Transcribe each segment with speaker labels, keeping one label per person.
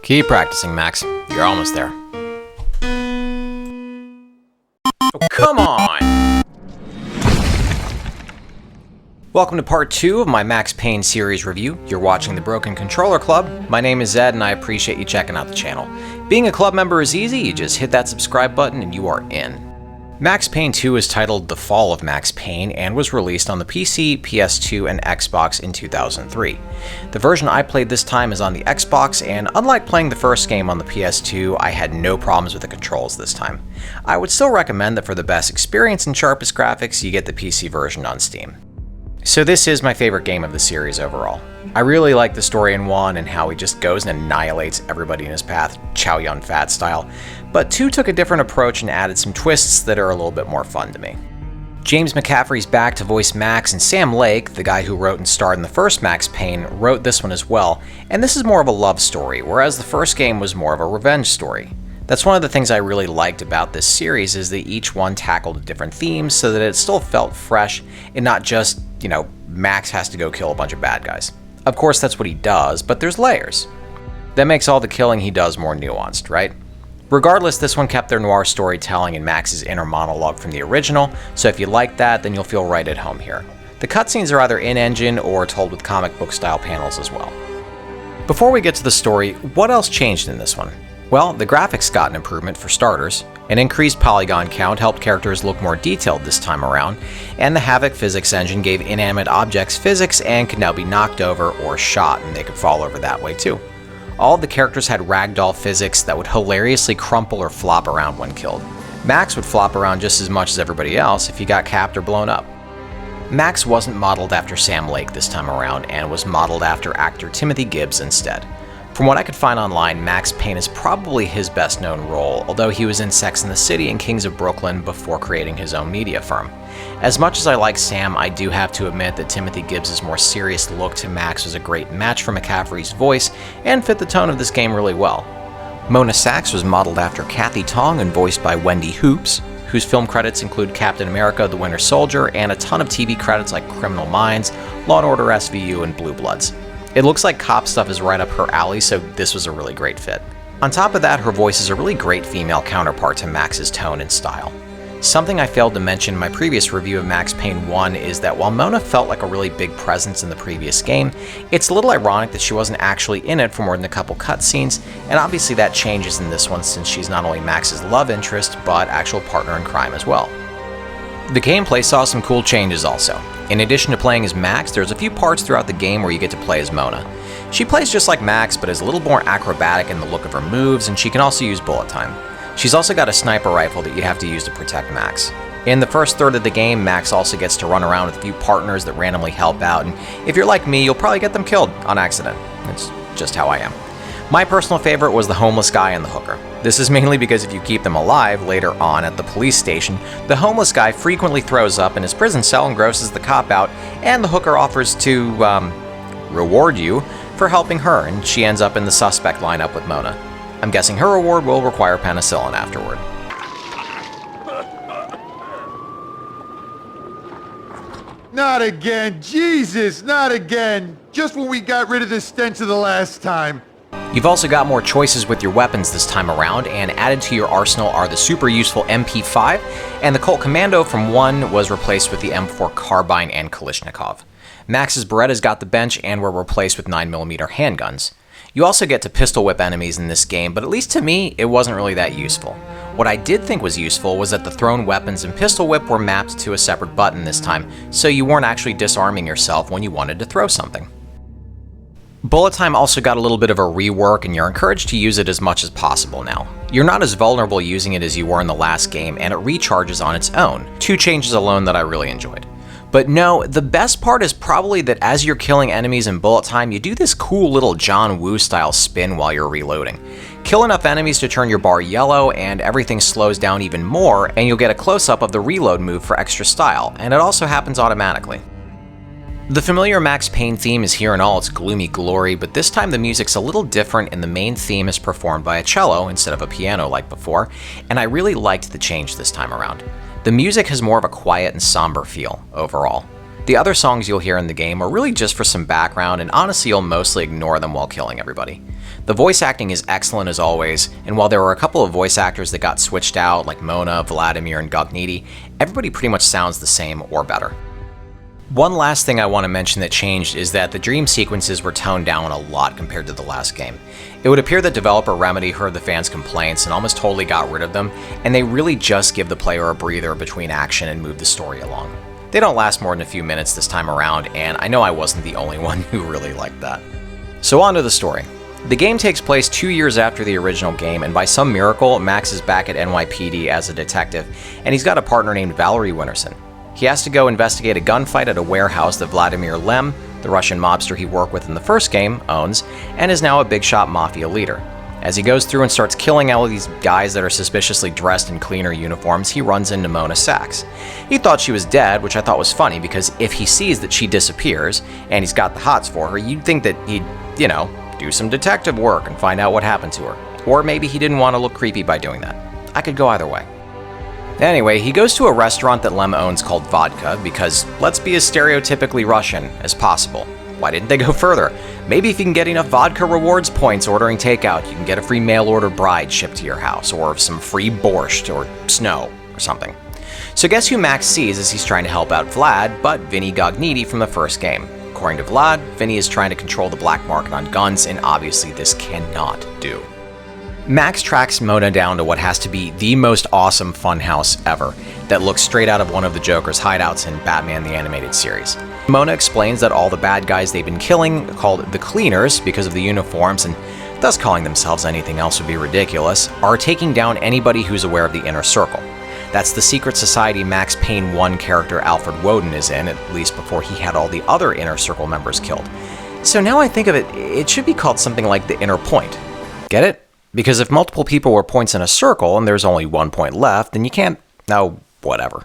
Speaker 1: Keep practicing, Max. You're almost there. Oh, come on! Welcome to part 2 of my Max Payne series review. You're watching the Broken Controller Club. My name is Zed and I appreciate you checking out the channel. Being a club member is easy, you just hit that subscribe button and you are in. Max Payne 2 is titled The Fall of Max Payne and was released on the PC, PS2, and Xbox in 2003. The version I played this time is on the Xbox, and unlike playing the first game on the PS2, I had no problems with the controls this time. I would still recommend that for the best experience and sharpest graphics, you get the PC version on Steam. So this is my favorite game of the series overall. I really like the story in 1 and how he just goes and annihilates everybody in his path, Chow Yun-Fat style, but 2 took a different approach and added some twists that are a little bit more fun to me. James McCaffrey's back to voice Max, and Sam Lake, the guy who wrote and starred in the first Max Payne, wrote this one as well, and this is more of a love story, whereas the first game was more of a revenge story. That's one of the things I really liked about this series, is that each one tackled different themes so that it still felt fresh and not just, Max has to go kill a bunch of bad guys. Of course that's what he does, but there's layers. That makes all the killing he does more nuanced, right? Regardless, this one kept their noir storytelling and Max's inner monologue from the original, so if you like that, then you'll feel right at home here. The cutscenes are either in-engine or told with comic book style panels as well. Before we get to the story, what else changed in this one? Well, the graphics got an improvement for starters, an increased polygon count helped characters look more detailed this time around, and the Havoc physics engine gave inanimate objects physics and could now be knocked over or shot, and they could fall over that way too. All of the characters had ragdoll physics that would hilariously crumple or flop around when killed. Max would flop around just as much as everybody else if he got capped or blown up. Max wasn't modeled after Sam Lake this time around and was modeled after actor Timothy Gibbs instead. From what I could find online, Max Payne is probably his best known role, although he was in Sex and the City and Kings of Brooklyn before creating his own media firm. As much as I like Sam, I do have to admit that Timothy Gibbs' more serious look to Max was a great match for McCaffrey's voice and fit the tone of this game really well. Mona Sachs was modeled after Kathy Tong and voiced by Wendy Hoops, whose film credits include Captain America: The Winter Soldier and a ton of TV credits like Criminal Minds, Law & Order SVU, and Blue Bloods. It looks like cop stuff is right up her alley, so this was a really great fit. On top of that, her voice is a really great female counterpart to Max's tone and style. Something I failed to mention in my previous review of Max Payne 1 is that while Mona felt like a really big presence in the previous game, it's a little ironic that she wasn't actually in it for more than a couple cutscenes, and obviously that changes in this one since she's not only Max's love interest, but actual partner in crime as well. The gameplay saw some cool changes also. In addition to playing as Max, there's a few parts throughout the game where you get to play as Mona. She plays just like Max, but is a little more acrobatic in the look of her moves, and she can also use bullet time. She's also got a sniper rifle that you have to use to protect Max. In the first third of the game, Max also gets to run around with a few partners that randomly help out, and if you're like me, you'll probably get them killed on accident. It's just how I am. My personal favorite was the homeless guy and the hooker. This is mainly because if you keep them alive later on at the police station, the homeless guy frequently throws up in his prison cell and grosses the cop out, and the hooker offers to, reward you for helping her, and she ends up in the suspect lineup with Mona. I'm guessing her reward will require penicillin afterward.
Speaker 2: Not again, Jesus, not again. Just when we got rid of the stench of the last time.
Speaker 1: You've also got more choices with your weapons this time around, and added to your arsenal are the super useful MP5, and the Colt Commando from 1 was replaced with the M4 Carbine and Kalashnikov. Max's Berettas got the bench and were replaced with 9mm handguns. You also get to pistol whip enemies in this game, but at least to me, it wasn't really that useful. What I did think was useful was that the thrown weapons and pistol whip were mapped to a separate button this time, so you weren't actually disarming yourself when you wanted to throw something. Bullet time also got a little bit of a rework, and you're encouraged to use it as much as possible now. You're not as vulnerable using it as you were in the last game, and it recharges on its own. 2 changes alone that I really enjoyed. But no, the best part is probably that as you're killing enemies in bullet time, you do this cool little John Woo style spin while you're reloading. Kill enough enemies to turn your bar yellow, and everything slows down even more, and you'll get a close-up of the reload move for extra style, and it also happens automatically. The familiar Max Payne theme is here in all its gloomy glory, but this time the music's a little different and the main theme is performed by a cello instead of a piano like before, and I really liked the change this time around. The music has more of a quiet and somber feel overall. The other songs you'll hear in the game are really just for some background, and honestly you'll mostly ignore them while killing everybody. The voice acting is excellent as always, and while there were a couple of voice actors that got switched out, like Mona, Vladimir, and Gogniti, everybody pretty much sounds the same or better. One last thing I want to mention that changed is that the dream sequences were toned down a lot compared to the last game. It would appear that developer Remedy heard the fans' complaints and almost totally got rid of them, and they really just give the player a breather between action and move the story along. They don't last more than a few minutes this time around, and I know I wasn't the only one who really liked that. So on to the story. The game takes place 2 years after the original game, and by some miracle, Max is back at NYPD as a detective, and he's got a partner named Valerie Winterson. He has to go investigate a gunfight at a warehouse that Vladimir Lem, the Russian mobster he worked with in the first game, owns, and is now a big-shot mafia leader. As he goes through and starts killing all of these guys that are suspiciously dressed in cleaner uniforms, he runs into Mona Sachs. He thought she was dead, which I thought was funny because if he sees that she disappears, and he's got the hots for her, you'd think that he'd, do some detective work and find out what happened to her. Or maybe he didn't want to look creepy by doing that. I could go either way. Anyway, he goes to a restaurant that Lem owns called Vodka because let's be as stereotypically Russian as possible. Why didn't they go further? Maybe if you can get enough vodka rewards points ordering takeout, you can get a free mail-order bride shipped to your house, or some free borscht, or snow, or something. So guess who Max sees as he's trying to help out Vlad, but Vinny Gogniti from the first game. According to Vlad, Vinny is trying to control the black market on guns, and obviously this cannot do. Max tracks Mona down to what has to be the most awesome funhouse ever, that looks straight out of one of the Joker's hideouts in Batman the Animated Series. Mona explains that all the bad guys they've been killing, called the Cleaners because of the uniforms, and thus calling themselves anything else would be ridiculous, are taking down anybody who's aware of the Inner Circle. That's the secret society Max Payne 1 character Alfred Woden is in, at least before he had all the other Inner Circle members killed. So now I think of it, it should be called something like the Inner Point. Get it? Because if multiple people were points in a circle and there's only 1 point left, then you can't... oh, whatever.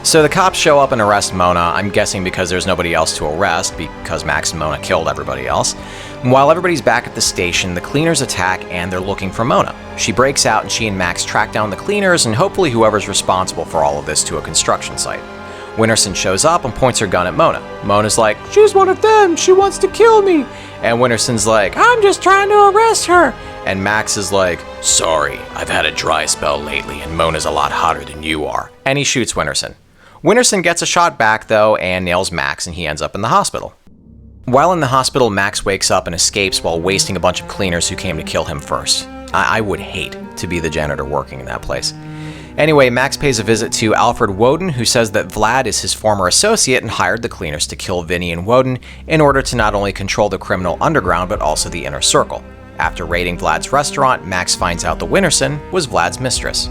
Speaker 1: So the cops show up and arrest Mona, I'm guessing because there's nobody else to arrest, because Max and Mona killed everybody else. And while everybody's back at the station, the Cleaners attack and they're looking for Mona. She breaks out and she and Max track down the Cleaners and hopefully whoever's responsible for all of this to a construction site. Winterson shows up and points her gun at Mona. Mona's like, "She's one of them, she wants to kill me." And Winterson's like, "I'm just trying to arrest her." And Max is like, "Sorry, I've had a dry spell lately and Mona's a lot hotter than you are." And he shoots Winterson. Winterson gets a shot back though and nails Max and he ends up in the hospital. While in the hospital, Max wakes up and escapes while wasting a bunch of cleaners who came to kill him first. I would hate to be the janitor working in that place. Anyway, Max pays a visit to Alfred Woden, who says that Vlad is his former associate and hired the Cleaners to kill Vinny and Woden in order to not only control the criminal underground but also the Inner Circle. After raiding Vlad's restaurant, Max finds out that Winterson was Vlad's mistress.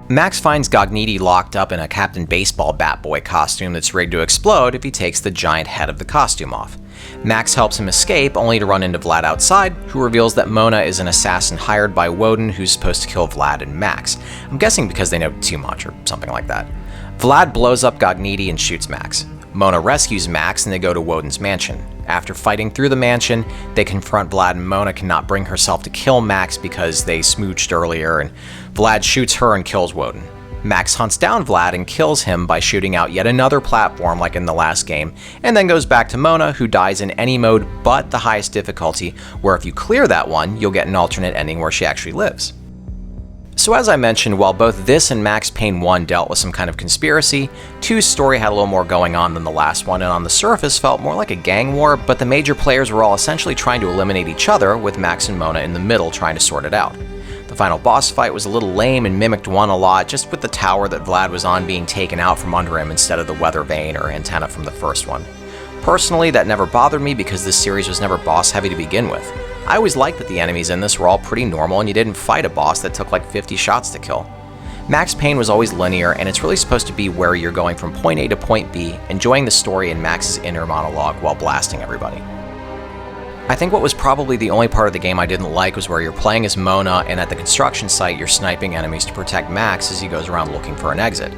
Speaker 1: Max finds Gogniti locked up in a Captain Baseball Batboy costume that's rigged to explode if he takes the giant head of the costume off. Max helps him escape, only to run into Vlad outside, who reveals that Mona is an assassin hired by Woden who's supposed to kill Vlad and Max. I'm guessing because they know too much or something like that. Vlad blows up Gogniti and shoots Max. Mona rescues Max and they go to Woden's mansion. After fighting through the mansion, they confront Vlad and Mona cannot bring herself to kill Max because they smooched earlier, and Vlad shoots her and kills Woden. Max hunts down Vlad and kills him by shooting out yet another platform like in the last game, and then goes back to Mona, who dies in any mode but the highest difficulty, where if you clear that one, you'll get an alternate ending where she actually lives. So as I mentioned, while both this and Max Payne 1 dealt with some kind of conspiracy, 2's story had a little more going on than the last one and on the surface felt more like a gang war, but the major players were all essentially trying to eliminate each other, with Max and Mona in the middle trying to sort it out. The final boss fight was a little lame and mimicked 1 a lot, just with the tower that Vlad was on being taken out from under him instead of the weather vane or antenna from the first one. Personally, that never bothered me because this series was never boss heavy to begin with. I always liked that the enemies in this were all pretty normal and you didn't fight a boss that took like 50 shots to kill. Max Payne was always linear, and it's really supposed to be where you're going from point A to point B, enjoying the story and Max's inner monologue while blasting everybody. I think what was probably the only part of the game I didn't like was where you're playing as Mona and at the construction site you're sniping enemies to protect Max as he goes around looking for an exit.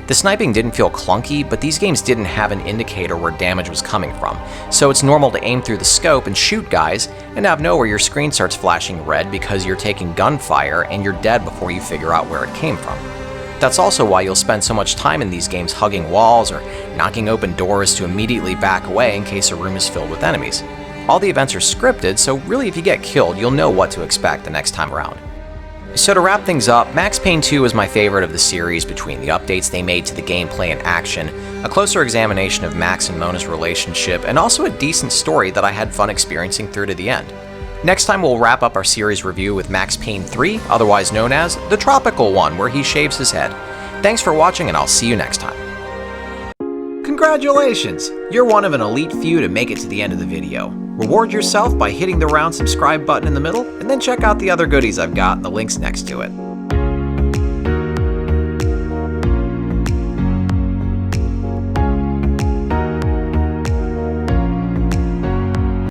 Speaker 1: The sniping didn't feel clunky, but these games didn't have an indicator where damage was coming from, so it's normal to aim through the scope and shoot guys, and out of nowhere your screen starts flashing red because you're taking gunfire and you're dead before you figure out where it came from. That's also why you'll spend so much time in these games hugging walls or knocking open doors to immediately back away in case a room is filled with enemies. All the events are scripted, so really if you get killed, you'll know what to expect the next time around. So to wrap things up, Max Payne 2 is my favorite of the series between the updates they made to the gameplay and action, a closer examination of Max and Mona's relationship, and also a decent story that I had fun experiencing through to the end. Next time we'll wrap up our series review with Max Payne 3, otherwise known as the tropical one, where he shaves his head. Thanks for watching, and I'll see you next time. Congratulations! You're one of an elite few to make it to the end of the video. Reward yourself by hitting the round subscribe button in the middle, and then check out the other goodies I've got in the links next to it.